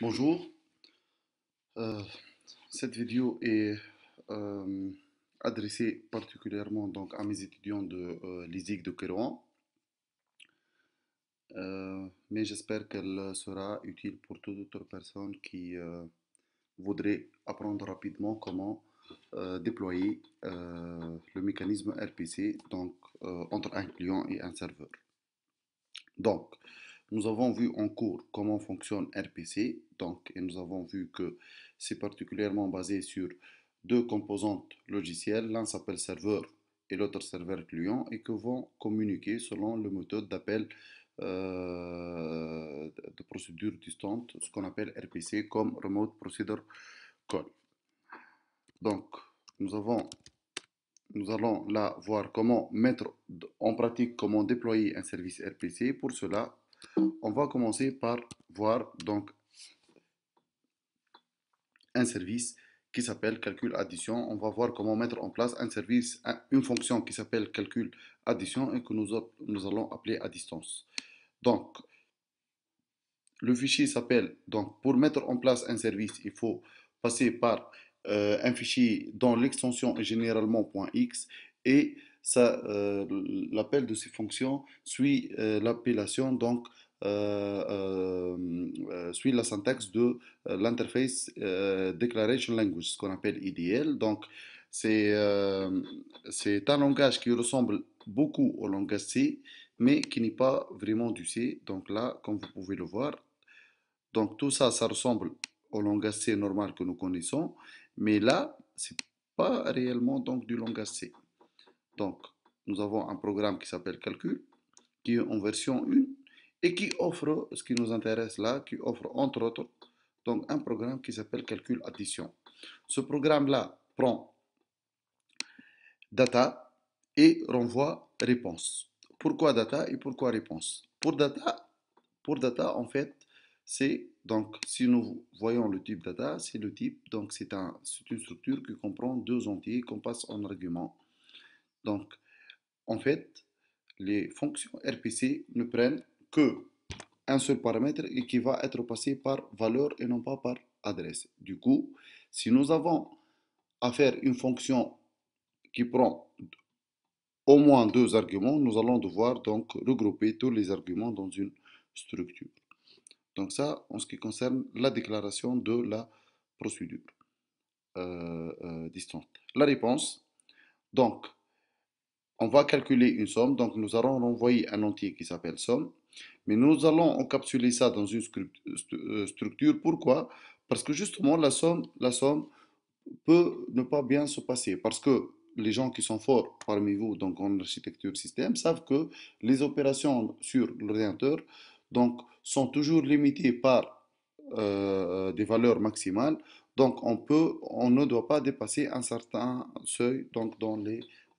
Bonjour, euh, cette vidéo est euh, adressée particulièrement donc à mes étudiants de l'ISIC de Kérouan, mais j'espère qu'elle sera utile pour toute autre personne qui voudrait apprendre rapidement comment déployer le mécanisme RPC donc, entre un client et un serveur. Donc, nous avons vu en cours comment fonctionne RPC, donc, et nous avons vu que c'est particulièrement basé sur deux composantes logicielles, l'un s'appelle serveur et l'autre serveur client, et que vont communiquer selon le méthode d'appel de procédure distante, ce qu'on appelle RPC comme Remote Procedure Call. Donc, nous avons nous allons là voir comment mettre en pratique, comment déployer un service RPC. Pour cela, on va commencer par voir donc un service qui s'appelle calcul addition. On va voir comment mettre en place un service, une fonction qui s'appelle calcul addition et que nous allons appeler à distance. Donc, le fichier s'appelle, donc pour mettre en place un service, il faut passer par un fichier dont l'extension est généralement .x et l'appel de ces fonctions suit l'appellation, donc suit la syntaxe de l'interface Declaration Language, ce qu'on appelle IDL. Donc c'est un langage qui ressemble beaucoup au langage C, mais qui n'est pas vraiment du C. Donc là, comme vous pouvez le voir, donc tout ça, ça ressemble au langage C normal que nous connaissons, mais là, c'est pas réellement donc du langage C. Donc, nous avons un programme qui s'appelle Calcul, qui est en version 1 et qui offre, ce qui nous intéresse là, qui offre entre autres, donc un programme qui s'appelle Calcul Addition. Ce programme-là prend data et renvoie réponse. Pourquoi data et pourquoi réponse? Pour data, en fait, c'est donc si nous voyons le type data, c'est le type, donc c'est une structure qui comprend deux entiers qu'on passe en argument. Donc, en fait, les fonctions RPC ne prennent que un seul paramètre et qui va être passé par valeur et non pas par adresse. Du coup, si nous avons à faire une fonction qui prend au moins deux arguments, nous allons devoir donc regrouper tous les arguments dans une structure. Donc ça, en ce qui concerne la déclaration de la procédure distante. La réponse, donc, on va calculer une somme, donc nous allons renvoyer un entier qui s'appelle somme, mais nous allons encapsuler ça dans une structure. Pourquoi? Parce que justement, la somme peut ne pas bien se passer, parce que les gens qui sont forts parmi vous, donc en architecture système, savent que les opérations sur l'ordinateur donc, sont toujours limitées par des valeurs maximales. Donc, on ne doit pas dépasser un certain seuil donc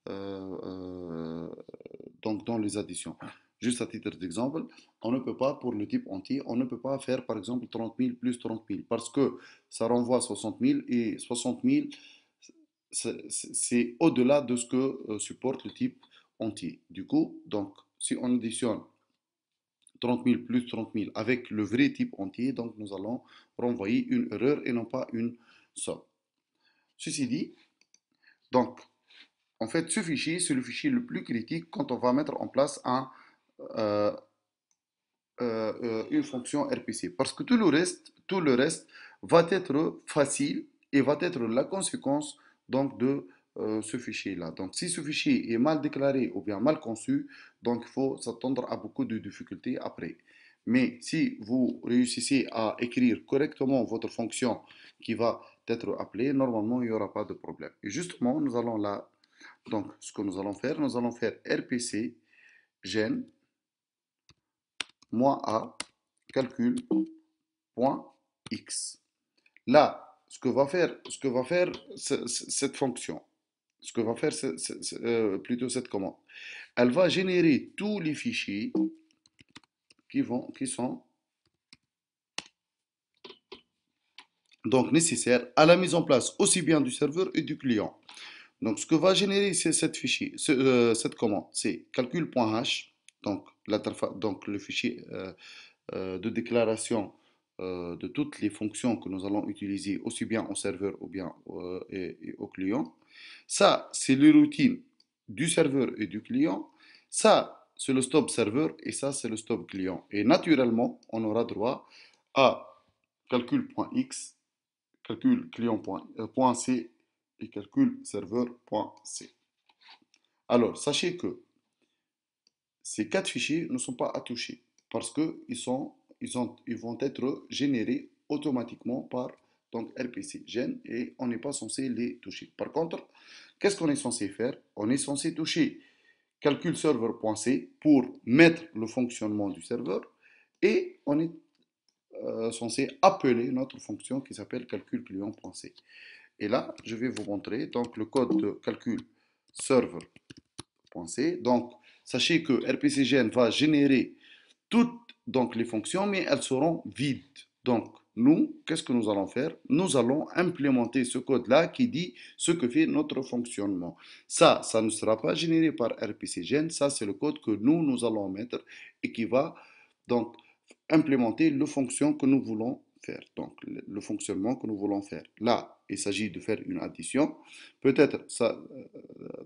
euh, euh, donc dans les additions. Juste à titre d'exemple, on ne peut pas, pour le type entier, on ne peut pas faire par exemple 30 000 plus 30 000 parce que ça renvoie 60 000 et 60 000, c'est au-delà de ce que supporte le type entier. Du coup, donc, si on additionne 30 000 plus 30 000 avec le vrai type entier, donc nous allons renvoyer une erreur et non pas une somme. Ceci dit, donc, en fait, ce fichier, c'est le fichier le plus critique quand on va mettre en place euh, une fonction RPC. Parce que tout le reste va être facile et va être la conséquence donc de ce fichier-là. Donc si ce fichier est mal déclaré ou bien mal conçu, donc il faut s'attendre à beaucoup de difficultés après. Mais si vous réussissez à écrire correctement votre fonction qui va être appelée, normalement il n'y aura pas de problème. Et justement, nous allons là, donc ce que nous allons faire RPC gen -a calcul point x. Là, ce que va faire cette fonction, ce que va faire plutôt cette commande, elle va générer tous les fichiers qui sont donc nécessaires à la mise en place aussi bien du serveur et du client. Donc, ce que va générer cette fichier, cette commande, c'est calcul.h, donc le fichier de déclaration de toutes les fonctions que nous allons utiliser aussi bien au serveur ou bien et au client. Ça, c'est les routines du serveur et du client. Ça, c'est le stop serveur et ça, c'est le stop client. Et naturellement, on aura droit à calcul.x, calcul client.c et calcul serveur.c. Alors, sachez que ces quatre fichiers ne sont pas à toucher parce qu'ils vont être générés automatiquement par donc RPC Gen et on n'est pas censé les toucher. Par contre, qu'est-ce qu'on est censé faire? On est censé toucher calcul serveur.c pour mettre le fonctionnement du serveur et on est censé appeler notre fonction qui s'appelle calcul client.c. Et là, je vais vous montrer donc le code de calcul server.c. Donc, sachez que RPCGN va générer toutes donc, les fonctions, mais elles seront vides. Donc, nous, qu'est-ce que nous allons faire? Nous allons implémenter ce code-là qui dit ce que fait notre fonctionnement. Ça ne sera pas généré par RPCGen, ça c'est le code que nous allons mettre et qui va donc implémenter la fonction que nous voulons faire, donc le fonctionnement que nous voulons faire. Là, il s'agit de faire une addition. Peut-être ça,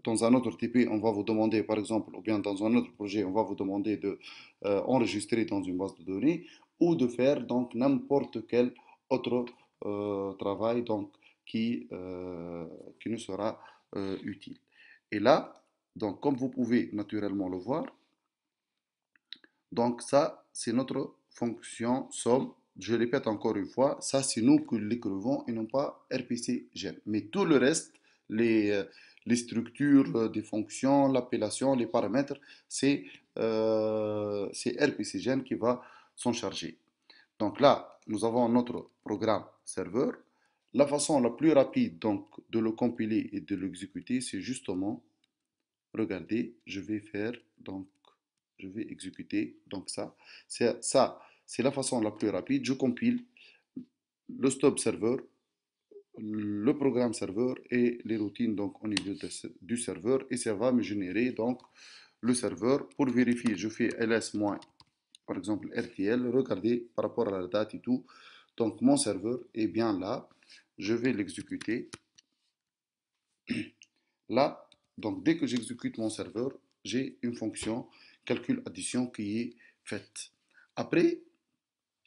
dans un autre TP, on va vous demander, par exemple, ou bien dans un autre projet, on va vous demander de enregistrer dans une base de données ou de faire donc n'importe quel autre travail donc qui nous sera utile. Et là, donc comme vous pouvez naturellement le voir, donc ça c'est notre fonction somme. Je répète encore une fois, ça c'est nous qui l'écrivons et non pas RPC Gen. Mais tout le reste, les structures des fonctions, l'appellation, les paramètres, c'est RPC Gen qui va s'en charger. Donc là, nous avons notre programme serveur. La façon la plus rapide donc de le compiler et de l'exécuter, c'est justement, regardez, je vais exécuter donc c'est la façon la plus rapide. Je compile le stop serveur, le programme serveur et les routines donc au niveau du serveur et ça va me générer donc le serveur pour vérifier. Je fais ls- par exemple RTL, regardez par rapport à la date et tout. Donc mon serveur est bien là. Je vais l'exécuter. Là, donc dès que j'exécute mon serveur, j'ai une fonction calcul addition qui est faite. Après,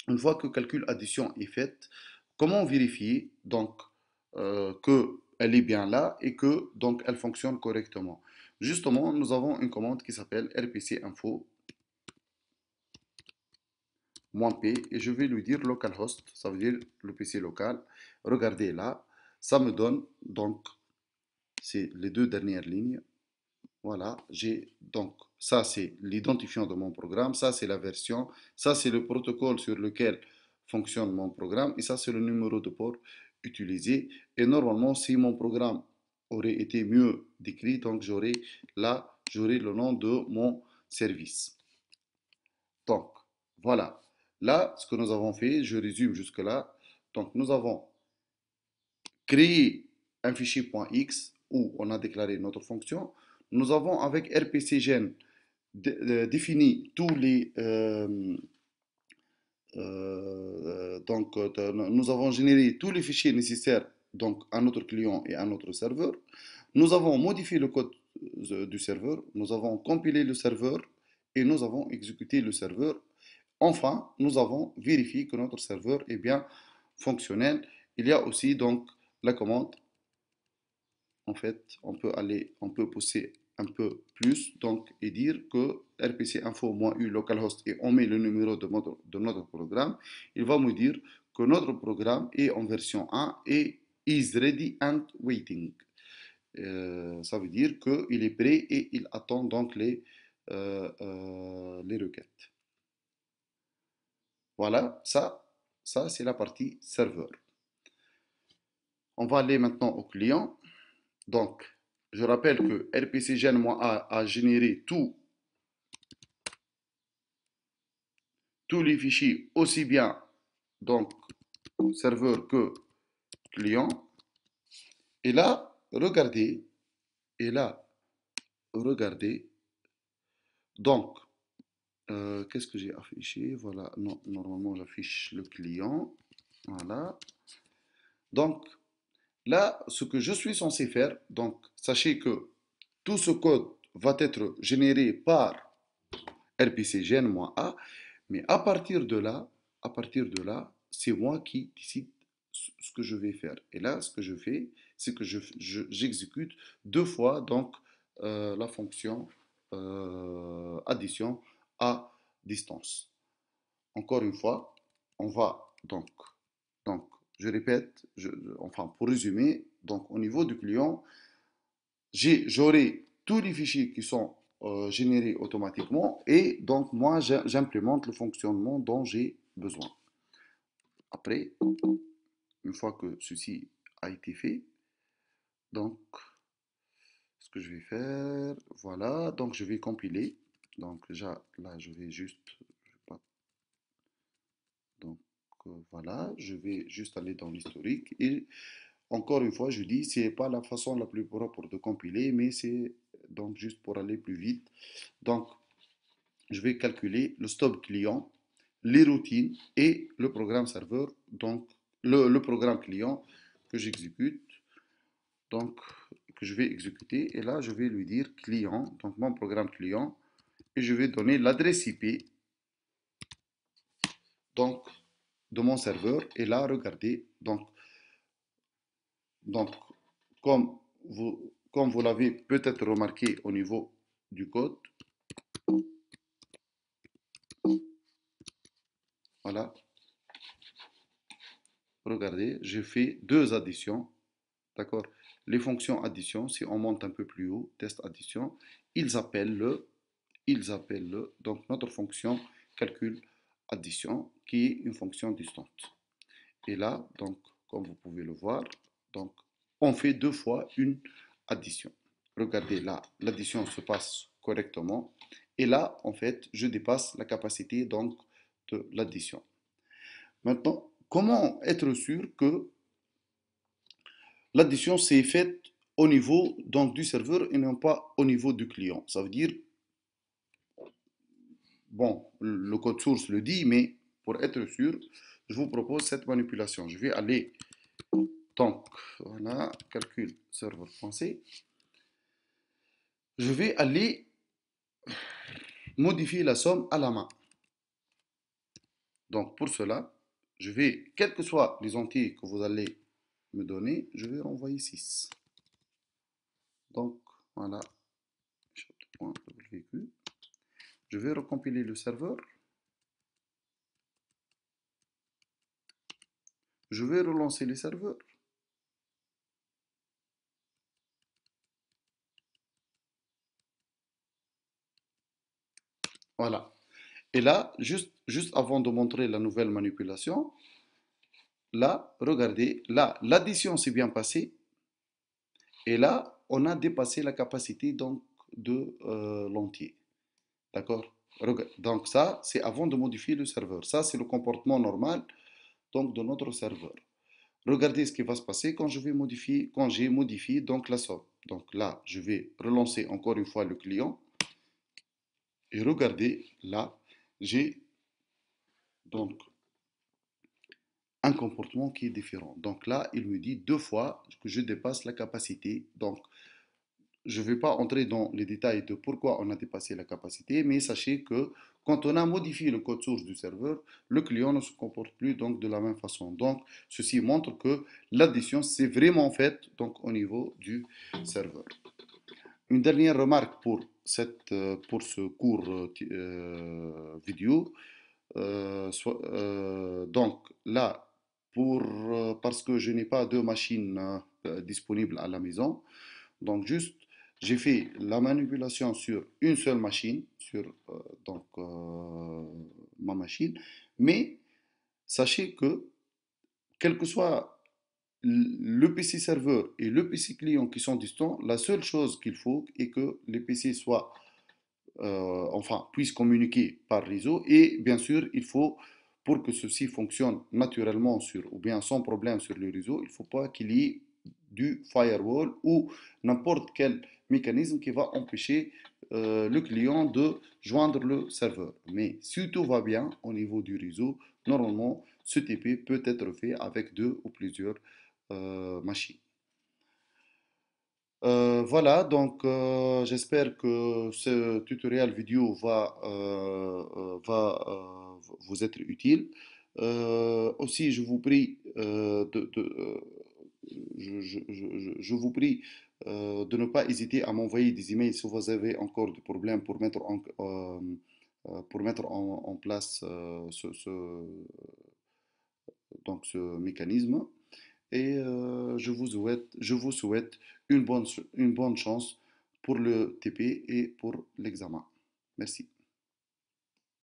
une fois que calcul addition est faite, comment vérifier donc que elle est bien là et que donc elle fonctionne correctement? Justement, nous avons une commande qui s'appelle rpc info -p et je vais lui dire localhost, ça veut dire le PC local. Regardez là, ça me donne donc c'est les deux dernières lignes. Voilà, j'ai donc ça c'est l'identifiant de mon programme, ça c'est la version, ça c'est le protocole sur lequel fonctionne mon programme et ça c'est le numéro de port utilisé. Et normalement, si mon programme aurait été mieux décrit, donc j'aurais le nom de mon service. Donc, voilà. Là, ce que nous avons fait, je résume jusque-là. Donc, nous avons créé un fichier .x où on a déclaré notre fonction. Nous avons avec rpcgen défini tous les... nous avons généré tous les fichiers nécessaires donc, à notre client et à notre serveur. Nous avons modifié le code du serveur. Nous avons compilé le serveur et nous avons exécuté le serveur. Enfin, nous avons vérifié que notre serveur est bien fonctionnel. Il y a aussi donc la commande. En fait, on peut pousser un peu plus donc et dire que rpc info -u localhost et on met le numéro de notre programme. Il va me dire que notre programme est en version 1 et is ready and waiting. Ça veut dire qu'il est prêt et il attend donc les requêtes. Voilà, ça c'est la partie serveur. On va aller maintenant au client. Donc, je rappelle que RPCGen a généré tous les fichiers aussi bien donc serveur que client. Et là, regardez, et là, regardez, donc Qu'est-ce que j'ai affiché? Voilà, non, normalement j'affiche le client. Voilà. Donc là, ce que je suis censé faire, donc sachez que tout ce code va être généré par RPC Gen-A, mais à partir de là, c'est moi qui décide ce que je vais faire. Et là, ce que je fais, c'est que j'exécute deux fois donc la fonction addition à distance. Encore une fois, on va donc je répète, enfin pour résumer, donc au niveau du client, j'aurai tous les fichiers qui sont générés automatiquement et donc moi j'implémente le fonctionnement dont j'ai besoin. Après, une fois que ceci a été fait, donc ce que je vais faire, voilà, donc je vais compiler. Donc déjà là je vais juste, donc voilà, je vais juste aller dans l'historique et encore une fois je dis c'est pas la façon la plus propre de compiler mais c'est donc juste pour aller plus vite. Donc je vais calculer le stop client, les routines et le programme serveur, donc le programme client que j'exécute, donc que je vais exécuter. Et là, je vais lui dire client, donc mon programme client, et je vais donner l'adresse IP donc de mon serveur. Et là, regardez, donc comme vous l'avez peut-être remarqué au niveau du code, voilà, regardez, j'ai fait deux additions. D'accord? Les fonctions addition, si on monte un peu plus haut, test addition, ils appellent donc notre fonction calcul addition, qui est une fonction distante. Et là, donc, comme vous pouvez le voir, donc, on fait deux fois une addition. Regardez là, l'addition se passe correctement. Et là, en fait, je dépasse la capacité donc de l'addition. Maintenant, comment être sûr que l'addition s'est faite au niveau donc, du serveur et non pas au niveau du client. Ça veut dire, bon, le code source le dit, mais pour être sûr, je vous propose cette manipulation. Je vais aller, donc, voilà, calcul serveur français. Je vais aller modifier la somme à la main. Donc, pour cela, je vais, quels que soient les entiers que vous allez me donner, je vais renvoyer 6. Donc, voilà, je vais recompiler le serveur. Je vais relancer les serveurs. Voilà. Et là, juste avant de montrer la nouvelle manipulation, là, regardez, là, l'addition s'est bien passée. Et là, on a dépassé la capacité donc, de l'entier. D'accord? Donc ça, c'est avant de modifier le serveur. Ça, c'est le comportement normal donc, de notre serveur. Regardez ce qui va se passer quand je vais modifier, quand j'ai modifié donc la somme. Donc là, je vais relancer encore une fois le client. Et regardez, là, j'ai donc un comportement qui est différent. Donc là, il me dit deux fois que je dépasse la capacité. Donc, je ne vais pas entrer dans les détails de pourquoi on a dépassé la capacité, mais sachez que quand on a modifié le code source du serveur, le client ne se comporte plus donc de la même façon. Donc, ceci montre que l'addition s'est vraiment faite donc au niveau du serveur. Une dernière remarque pour ce cours vidéo. Donc là, parce que je n'ai pas deux machines disponibles à la maison, donc juste, j'ai fait la manipulation sur une seule machine, sur ma machine, mais sachez que quel que soit le PC serveur et le PC client qui sont distants, la seule chose qu'il faut est que les PC soient enfin, puissent communiquer par réseau. Et bien sûr, il faut, pour que ceci fonctionne naturellement sur, ou bien sans problème sur le réseau, il ne faut pas qu'il y ait du firewall ou n'importe quel mécanisme qui va empêcher le client de joindre le serveur. Mais si tout va bien au niveau du réseau, normalement, ce TP peut être fait avec deux ou plusieurs machines. Voilà, donc j'espère que ce tutoriel vidéo va vous être utile. Aussi, je vous prie je vous prie de ne pas hésiter à m'envoyer des emails si vous avez encore des problèmes pour mettre en place donc ce mécanisme. Et je vous souhaite une bonne chance pour le TP et pour l'examen. Merci.